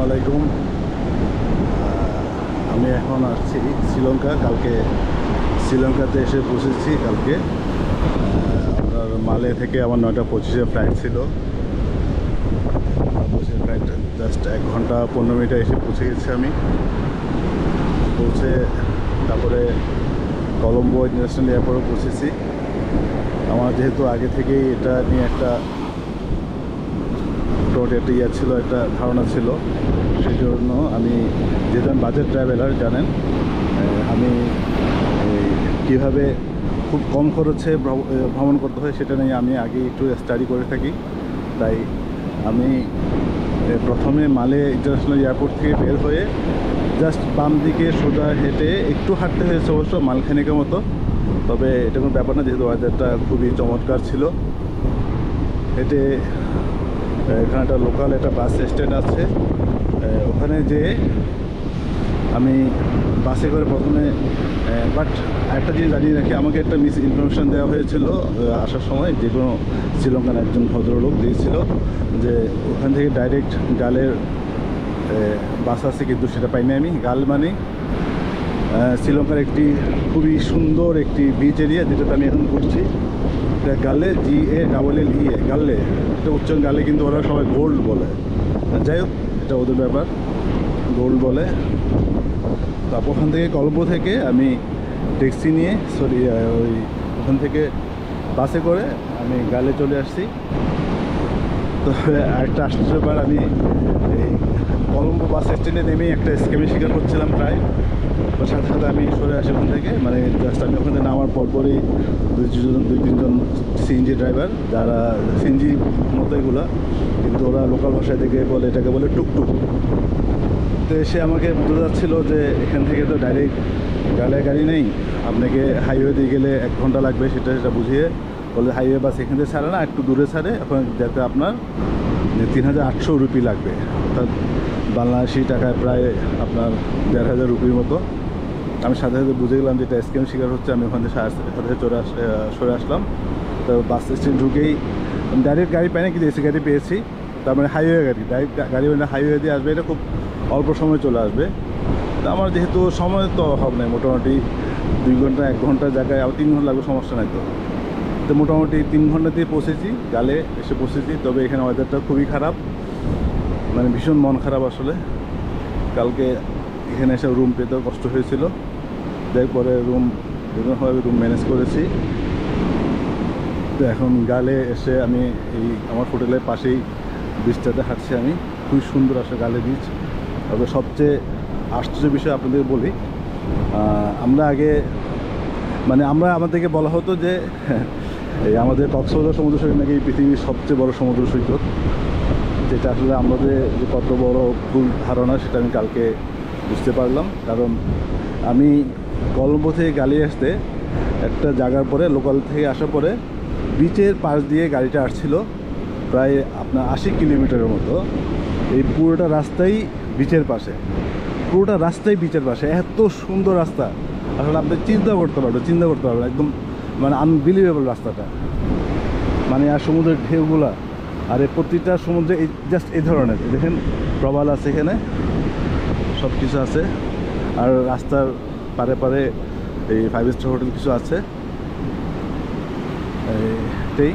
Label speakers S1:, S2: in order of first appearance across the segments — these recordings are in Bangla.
S1: আলাইকুম। আমি এখন আসছি শ্রীলঙ্কা। কালকে শ্রীলঙ্কাতে এসে পৌঁছেছি। কালকে আপনার মালে থেকে আমার 9:25-এ ফ্লাইট ছিল। ফ্লাইট জাস্ট 1 ঘন্টা 15 মিনিটে এসে পৌঁছে গেছি। আমি পৌঁছে তারপরে কলম্বো ইন্টারন্যাশনাল এয়ারপোর্টে পৌঁছেছি। আমার যেহেতু আগে থেকেই এটা নিয়ে একটা ইয়ে ছিল, একটা ধারণা ছিল, সেই জন্য আমি যেহেতু আমি বাজেট ট্রাভেলার জানেন, আমি কীভাবে খুব কম খরচে ভ্রমণ করতে হয় সেটা নিয়ে আমি আগে একটু স্টাডি করে থাকি। তাই আমি প্রথমে মালে ইন্টারন্যাশনাল এয়ারপোর্ট থেকে বের হয়ে জাস্ট বাম দিকে সোজা হেঁটে একটু হাঁটতে হয়েছে অবশ্য, মালখানেকের মতো। তবে এটা কোনো ব্যাপার না, যেহেতু ওয়েদারটা খুবই চমৎকার ছিল। হেঁটে এখানে একটা লোকাল একটা বাস স্ট্যান্ড আছে, ওখানে যেয়ে আমি বাসে করে প্রথমে বাট একটা জিনিস জানিয়ে রাখি, আমাকে একটা মিস ইনফরমেশান দেওয়া হয়েছিল আসার সময়, যে কোনো শ্রীলঙ্কান একজন ভদ্রলোক দিয়েছিল যে ওখান থেকে ডাইরেক্ট গালের বাস আছে, কিন্তু সেটা পাইনি আমি। গাল মানে শ্রীলঙ্কার একটি খুবই সুন্দর একটি বিচ এরিয়া, যেটাতে আমি এখন ঘুরছি। গালে GALLE গালে, এটা উচ্চারণ গালে, কিন্তু ওরা সবাই গোল্ড বলে। যাই হোক, এটা ওদের ব্যাপার, গোল্ড বলে। তারপর ওখান থেকে কলম্বো থেকে আমি ট্যাক্সি নিয়ে ওখান থেকে বাসে করে আমি গালে চলে আসছি। তো আরেকটা আশ্চর্যবার, আমি এই কলম্বো বাস স্ট্যান্ডে নেমেই একটা স্ক্যামের শিকার করছিলাম প্রায়। তো সাথে সাথে আমি সরে আসি ওখান থেকে, মানে জাস্ট আমি ওখানে নামার পরপরই 2-3জন CNG ড্রাইভার, যারা CNG মতো এগুলো, কিন্তু ওরা লোকাল ভাষায় থেকে বলে, এটাকে বলে টুকটুক। তো এসে আমাকে বোঝা যাচ্ছিলো যে এখান থেকে তো ডাইরেক্ট গালে গাড়ি নেই, আপনাকে হাইওয়ে দিয়ে গেলে 1 ঘন্টা লাগবে। সেটা বুঝিয়ে বলে হাইওয়ে বাস এখান থেকে ছাড়ে না, একটু দূরে ছাড়ে, ওখানে যেতে আপনার 3800 রুপি লাগবে, অর্থাৎ বাংলাদেশি টাকায় প্রায় আপনার 1500 রুপির মতো। আমি সাথে সাথে বুঝে গেলাম যে এটা স্ক্যাম শিকার হচ্ছে। আমি ওখান থেকে সাথে সরে আসলাম। তো বাস স্ট্যান্ড ঢুকেই ডাইরেক্ট গাড়ি পাই না, কিন্তু এসি গাড়ি পেয়েছি। তার মানে হাইওয়ে গাড়ি, ডাইরেক্ট গাড়ি মানে হাইওয়ে দিয়ে আসবে, এটা খুব অল্প সময় চলে আসবে। তো আমার যেহেতু সময় তো অভাব নেই, মোটামুটি 2 ঘন্টা 1 ঘন্টার জায়গায় আবার 3 ঘন্টা লাগবে, সমস্যা নাই। তো মোটামুটি 3 ঘন্টা দিয়ে পৌঁছেছি, গালে এসে পৌঁছেছি। তবে এখানে ওয়েদারটা খুবই খারাপ, মানে ভীষণ মন খারাপ আসলে। কালকে এখানে এসে রুম পেতেও কষ্ট হয়েছিল, যাই পরে বিভিন্নভাবে রুম ম্যানেজ করেছি। তো এখন গালে এসে আমি এই আমার হোটেলের পাশেই বিচটাতে হাঁটছি আমি। খুবই সুন্দর আসলে গালে বিচ। তবে সবচেয়ে আশ্চর্য বিষয় আপনাদের বলি, আমরা আগে মানে আমাদেরকে বলা হতো যে এই আমাদের কক্সবাজার সমুদ্র সৈকত নাকি পৃথিবীর সবচেয়ে বড় সমুদ্র সৈকত, যেটা আসলে আমাদের যে কত বড় ভুল ধারণা সেটা আমি কালকে বুঝতে পারলাম। কারণ আমি কলম্বো থেকে গালি আসতে একটা জায়গার পরে, লোকাল থেকে আসার পরে বিচের পাশ দিয়ে গাড়িটা আসছিল প্রায় আপনার 80 কিলোমিটারের মতো। এই পুরোটা রাস্তাই বিচের পাশে, পুরোটা রাস্তাই বিচের পাশে। এত সুন্দর রাস্তা আসলে আপনি চিন্তা করতে পারবেন, একদম মানে আনবিলিভেবল রাস্তাটা, মানে আর সমুদ্রের ঢেউগুলা, আর এই প্রতিটা সমুদ্রে জাস্ট এই ধরনের দেখেন প্রবাল আছে, এখানে সব কিছু আছে। আর রাস্তার পারে পারে এই 5 স্টার হোটেল কিছু আছে। এটাই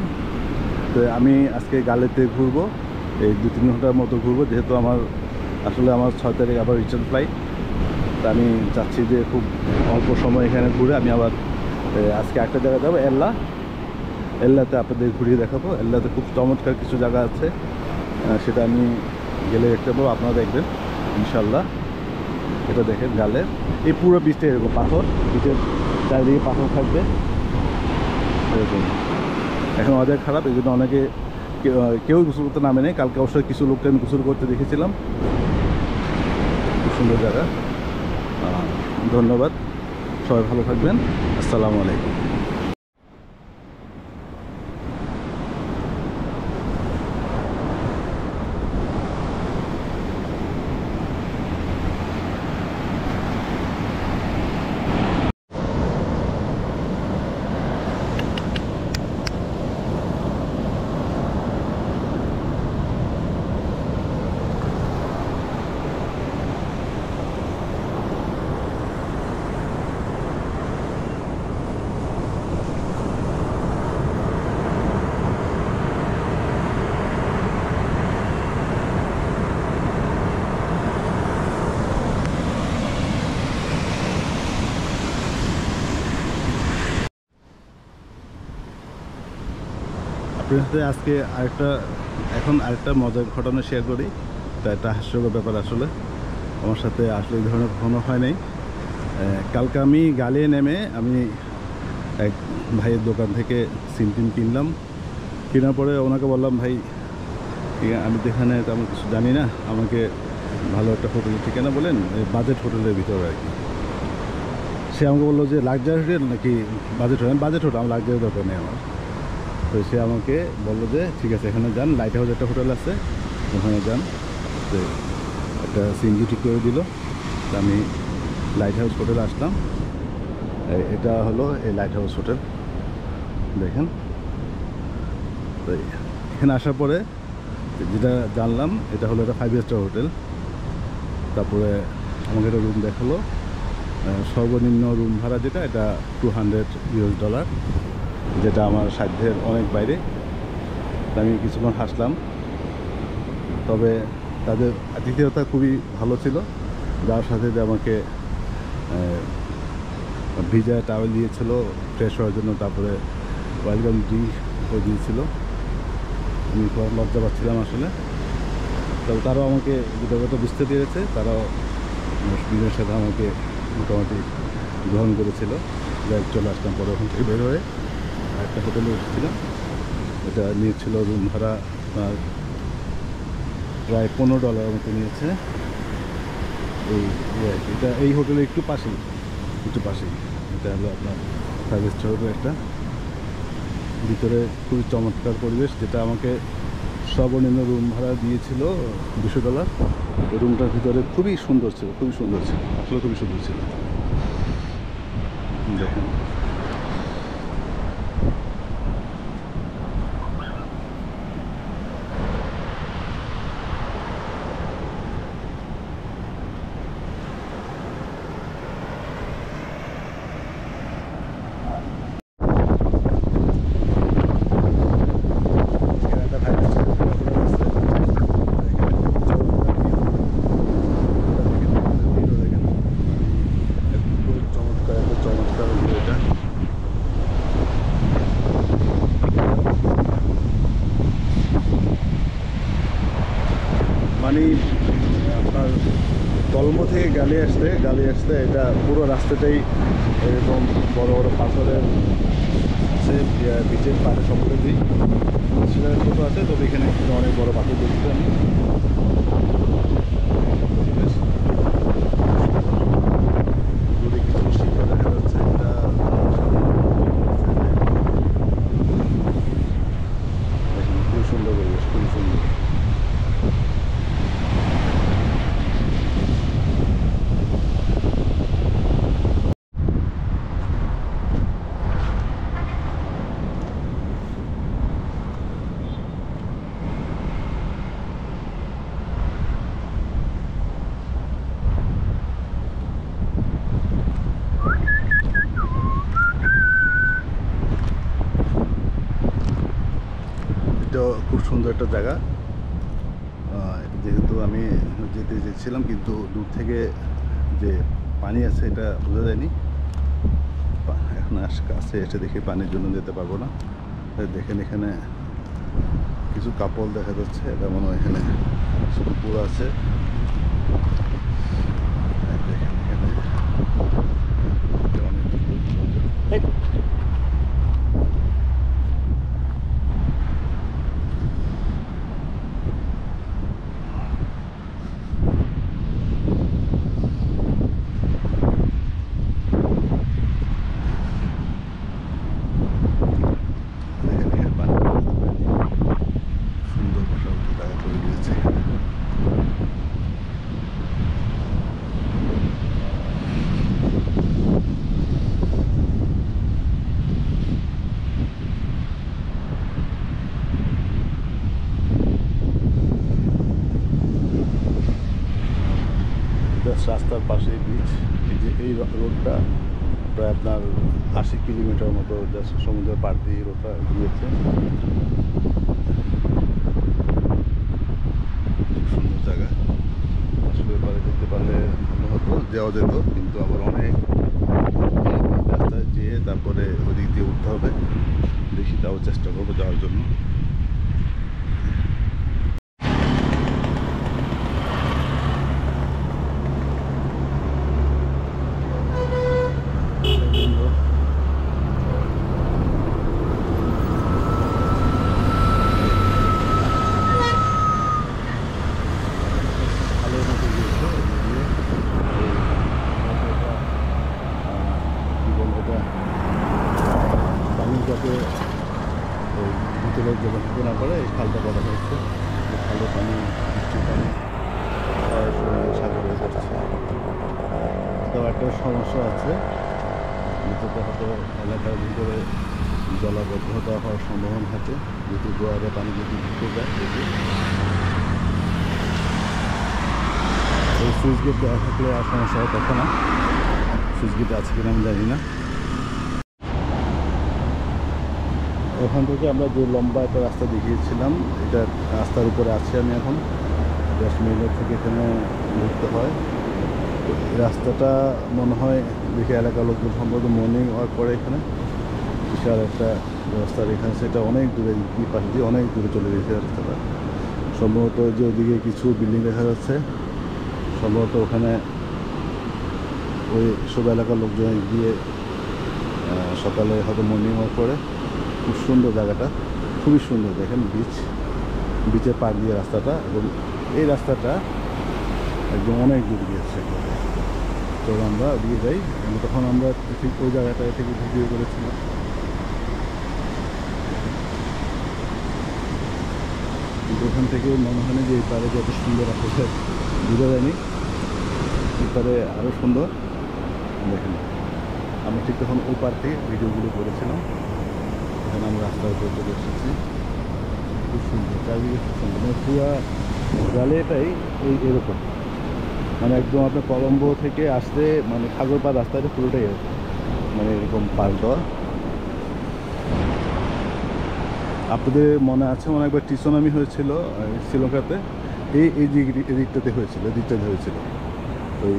S1: তো আমি আজকে গালেতে ঘুরবো, এই 2-3 ঘন্টার মতো ঘুরবো, যেহেতু আমার 6 তারিখ আবার রিটার্ন ফ্লাইট। তা আমি চাচ্ছি যে খুব অল্প সময় এখানে ঘুরে আমি আবার আজকে একটা জায়গায় যাবো, এল্লাতে আপনাদের ঘুরিয়ে দেখাবো। এল্লাতে খুব চমৎকার কিছু জায়গা আছে, সেটা আমি গেলে দেখতে পাবো, আপনারা দেখবেন ইনশাল্লাহ। এটা দেখেন গালে এই পুরো বিচটা এরকম পাথর, বিচের চারিদিকে পাথর থাকবে এরকম। এখন ওয়েদার খারাপ, এই জন্য অনেকে কেউ গোসল করতে নামে নেই। কালকে অবশ্যই কিছু লোককে আমি গোসল করতে দেখেছিলাম। খুব সুন্দর জায়গা। ধন্যবাদ, সবাই ভালো থাকবেন। আসসালামু আলাইকুম। আপনার সাথে আজকে আরেকটা মজার ঘটনা শেয়ার করি। তা একটা হাস্যকর ব্যাপার আসলে আমার সাথে আসলে এই ধরনের কখনো হয় নাই। কালকে আমি গালিয়ে নেমে আমি এক ভাইয়ের দোকান থেকে সিম টিম কিনলাম। কেনার পরে ওনাকে বললাম, ভাই আমি তো এখানে তেমন কিছু জানি না, আমাকে ভালো একটা হোটেলের ঠিকানা বলেন, বাজেট হোটেলের ভিতরে আর কি। সে আমাকে বললো যে লাক্সারি হোটেল নাকি বাজেট হোটেল। বাজেট হোটেল, আমার লাক্সারি দরকার নেই আমার। তো সে আমাকে বললো যে ঠিক আছে এখানে যান, লাইট হাউস একটা হোটেল আছে ওখানে যান। তো একটা সিএনজি ঠিক করে দিল। আমি লাইট হাউস হোটেলে আসলাম। এটা হলো এই লাইট হাউস হোটেল, দেখেন। তো এখানে আসার পরে যেটা জানলাম এটা হলো একটা 5 স্টার হোটেল। তারপরে আমাকে একটা রুম দেখালো। সর্বনিম্ন রুম ভাড়া যেটা, এটা $200, যেটা আমার সাধ্যের অনেক বাইরে। আমি কিছুক্ষণ হাসলাম। তবে তাদের আতিথেয়তা খুবই ভালো ছিল, যার সাথে যে আমাকে ভিজা টাওয়েল দিয়েছিল ফ্রেশ হওয়ার জন্য, তারপরে ওয়েলকাম ড্রিঙ্ক করে দিয়েছিল। আমি খুব লজ্জা পাচ্ছিলাম আসলে। তবে তারাও আমাকে যেটা বুঝতে পেরেছে, তারাও বিজয়ের সাথে আমাকে মোটামুটি গ্রহণ করেছিল। যাই চলে আসলাম পরে ওখান থেকে বের হয়ে একটা হোটেলে উঠেছিলাম। এটা নিয়েছিল রুম ভাড়া আপনার প্রায় $15 মতো নিয়েছে। এই হোটেলে একটু পাশেই এটা হলো আপনার 5 স্টার হোটেল। একটা ভিতরে খুবই চমৎকার পরিবেশ, যেটা আমাকে সর্বনিম্ন রুম ভাড়া দিয়েছিল $200। এই রুমটার ভিতরে খুবই সুন্দর ছিল আসলে খুবই সুন্দর ছিল। দেখেন মানে আপনার কলমো থেকে গালি আসতে এটা পুরো রাস্তাটাই এরকম বড় বড় পাথরের আছে। বিচের পাড়ে সম্প্রতি সেটা ছোটো আছে, তবে এখানে অনেক বড় পাথর দেখতে আমি। কিছু শিখা দেখা যাচ্ছে, এটা খুবই সুন্দর পরিবেশ, খুবই সুন্দর। এটা খুব সুন্দর একটা জায়গা। যেহেতু আমি যেতে চেয়েছিলাম, কিন্তু দূর থেকে যে পানি আছে এটা বোঝা যায়নি। এখন কাছে এসে দেখি পানির জন্য যেতে পারবো না। দেখেন এখানে কিছু কাপল দেখা যাচ্ছে, এটা মনে হয় এখানে পুকুর আছে। দেখেন এখানে অনেক রাস্তার পাশে বিচ। এই রোডটা প্রায় আপনার 80 কিলোমিটার মতো জাস্ট সমুদ্রের পাড় দিয়ে রোডটা গিয়েছে। সুন্দর জায়গা, আসলে এবারে যেতে পারলে ভালো হতো, যাওয়া যেত, কিন্তু আবার অনেক রাস্তায় যেয়ে তারপরে ওদিক দিয়ে উঠতে হবে। দেখি তাও চেষ্টা করবো যাওয়ার জন্য। একটা সমস্যা আছে, যেটাতে হয়তো এলাকার ভিতরে জলাবদ্ধতা হওয়ার সম্ভাবনা থাকে, যেহেতু জোয়ারে পানি যদি ঢুকে যায়। যদি এই সুইচ গেট দেওয়া থাকলে আর সমস্যা হয় তখন না। সুইচ গেট আছে কিনা আমি জানি না। ওখান থেকে আমরা যে লম্বা একটা রাস্তা দেখিয়েছিলাম, এটা রাস্তার উপরে আছি আমি এখন। 10 মিনিট থেকে এখানে ঘুরতে হয়। তো এই রাস্তাটা মনে হয় দেখে এলাকার লোকজন সম্ভবত মর্নিং ওয়াক করে এখানে। বিশাল একটা রাস্তা এখানে, সেটা অনেক দূরে, এই পাশ দিয়ে অনেক দূরে চলে গেছে রাস্তাটা। সম্ভবত যে ওদিকে কিছু বিল্ডিং দেখা যাচ্ছে, সম্ভবত ওখানে ওই সব এলাকার লোকজন গিয়ে সকালে হয়তো মর্নিং ওয়াক করে। খুব সুন্দর জায়গাটা, খুবই সুন্দর। দেখেন বিচের পাড় দিয়ে রাস্তাটা, এবং এই রাস্তাটা একদম অনেক দূর গিয়েছে। তো আমরা ওদিকে যাই। তখন আমরা ঠিক ওই জায়গাটা থেকে ভিডিও করেছিলাম। কিন্তু ওখান থেকে মনে হয় না যে এই পাড়ে যত সুন্দর আসলে বোঝা যায়নি। এই পাড়ে আরও সুন্দর। দেখেন আমরা ঠিক তখন ওই পাড় থেকে ভিডিওগুলো করেছিলাম। এখানে আমরা রাস্তার উপরে চলে এসেছি। খুব সুন্দর, চারিদিকে খুব সুন্দর। মানে পুরো গ্যালারিটাই এরকম, মানে একদম আপনার কলম্বো থেকে আসতে মানে খাগড়পাড় রাস্তাটা পুরোটাই এরকম, মানে এরকম পাশ দেওয়া। আপনাদের মনে আছে মনে একবার টিসোনামি হয়েছিল শ্রীলঙ্কাতে, এই দিকটাতে হয়েছিল, দিকটাতে হয়েছিল। ওই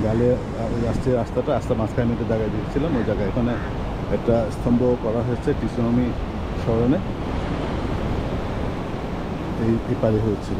S1: গালে ওই রাস্তার মাঝখানে একটা জায়গায় দিয়েছিলাম, ওই জায়গায় এখানে একটা স্তম্ভ করা হয়েছে টিসোনামি স্মরণে, এই পারে হয়েছিল।